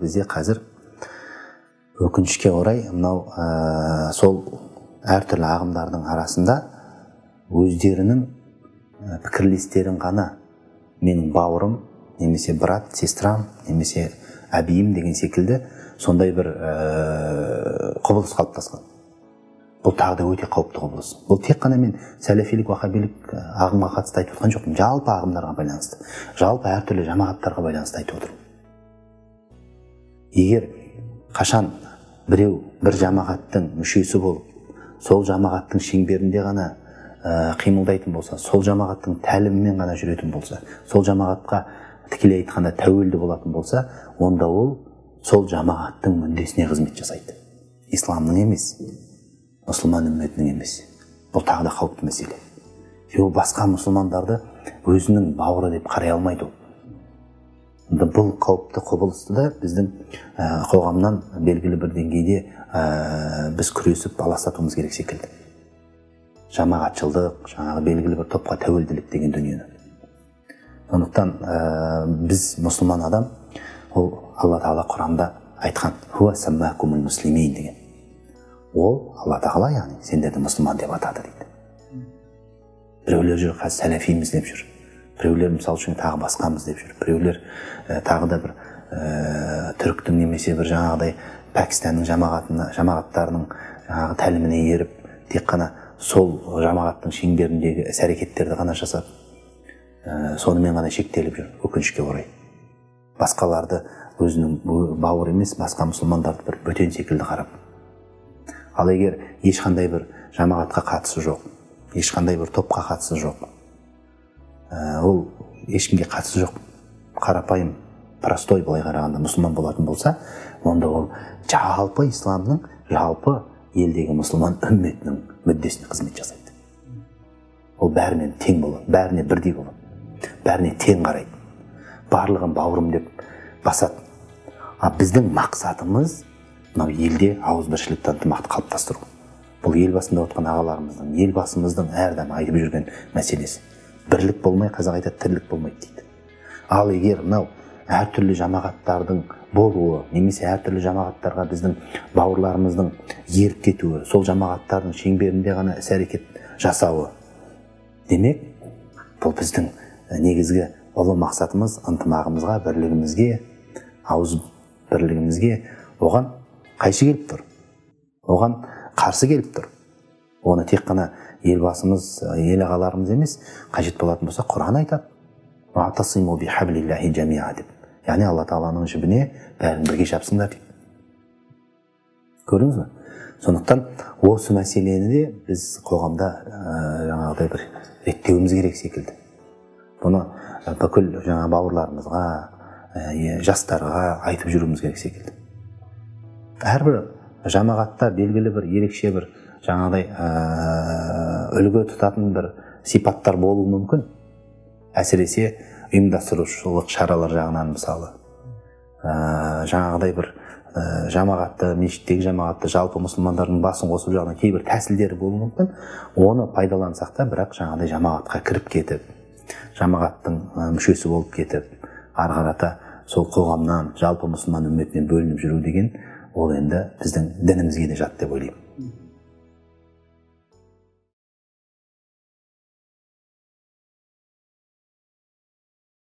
бізде қазір өкінішке орай мынау сол әртүрлі ағымдардың арасында өздерінің пікірлестерін ғана менің бауырым, немесе брат, сестрам, немесе әбиім деген секілді сондай бір құбылыс қалыптасқан. Бұл тағы да өте қауіпті құбылыс. Бұл тек қана мен сәләфилік, вахабилік ағымға қатысты айтып отқан жоқпын. Жалпы ағымдарға байланысты, жалпы әртүрлі жамағаттарға байланысты айтып отырмын. Егер қашан біреу бір жамағаттың мүшесі болып, сол жамағаттың шеңберінде ғана қимылдайтын болса, сол жамағаттың тәлімімен ғана жүретін болса, сол жамағатқа тікелей айтқанда тәуелді болатын болса, онда ол сол жамағаттың мүддесіне қызмет жасайды. Исламның емес, мұсылман үмметінің емес. Бұл тағы да қауіпті мәселе. Ол басқа мұсылмандарды өзінің бауыры деп қарай алмайды ол. Бұл қауіпті құбылысты да біздің қоғамнан белгілі бір деңгейде біз күресіп аластатуымыз керек секілді. Жамағатшылдық, жаңағы белгілі бір топқа тәуелділік деген дүниені. Сондықтан біз мұсылман адам, ол Алла Тағала Құранда айтқан «Хуа саммакумул муслимин» деген. Ол Алла Тағала, яғни сендерді мұсылман деп атады дейді. Біреулер жүр қазір сәләфиміз деп жүр. Біреулер мысалы үшін тағы басқамыз деп жүр. Біреулер тағы да бір түріктің немесе бір жаңағыдай Пәкістанның жамағаттарының жаңағы тәліміне еріп, тек қана сол жамағаттың шеңберіндегі іс-әрекеттерді ғана жасап, сонымен ғана шектеліп жүр, өкінішке орай. Басқаларды өзінің бауыр емес, басқа мұсылмандарды бір бөтен секілді қарап. Ал егер ешқандай бір жамағатқа қатысы жоқ, ешқандай бір топқа қатысы жоқ, ол ешкімге қатысы жоқ, қарапайым, простой былай қарағанда мұсылман болатын болса, онда ол жалпы исламның, жалпы елдегі мұсылман үмметінің мүддесіне қызмет жасайды. Ол бәрінен тең болады, бәріне бірдей болады, бәріне тең қарайды. Барлығын бауырым деп басады. Біздің мақсатымыз мынау елде ауызбіршілікті ынтымақты қалыптастыру. Бұл ел басында отырған ағаларымыздың, елбасымыздың әрдайым айтып жүрген мәселесі. Бірлік болмай, қазақ айтады, тірлік болмайды дейді. Ал егер мынау әртүрлі жамағаттардың болуы, немесе әртүрлі жамағаттарға біздің бауырларымыздың еріп кетуі, сол жамағаттардың шеңберінде ғана іс-әрекет жасауы, демек, бұл біздің негізгі ұлы мақсатымыз ынтымағымызға, бірлігімізге, ауыз бірлігімізге, оған қайшы келіп тұр, оған қарсы келіп тұр. Оны тек қана елбасымыз, ел ағаларымыз емес, қажет болатын болса, Құран айтады. «Ваътасиму бихаблиллахи жамиа» деп. Яғни Алла Тағаланың жібіне бәрін бірге жапсыңдар дейді. Көрдіңіз бе? Сондықтан осы мәселені де біз қоғамда жаңағыдай бір реттеуіміз керек секілді. Бұны бүкіл жаңа бауырларымызға, жастарға айтып жүруіміз керек секілді. Әрбір жамағатта белгілі бір ерекше бір жаңағыдай үлгі тұтатын бір сипаттар болуы мүмкін. Әсіресе ұйымдастырушылық шаралар жағынан мысалы. Жаңағыдай бір жамағатты, мешіттегі жамағатты, жалпы мұсылмандардың басын қосып жағынан кейбір тәсілдері болуы мүмкін. Оны пайдалансақ та, бірақ жаңағыдай жамағатқа кіріп кетіп, жамағаттың мүшесі болып кетіп, ары қарата сол қоғамнан, жалпы мұсылман үмметінен бөлініп жүру деген, ол енді біздің дінімізге де жат деп ойлаймын.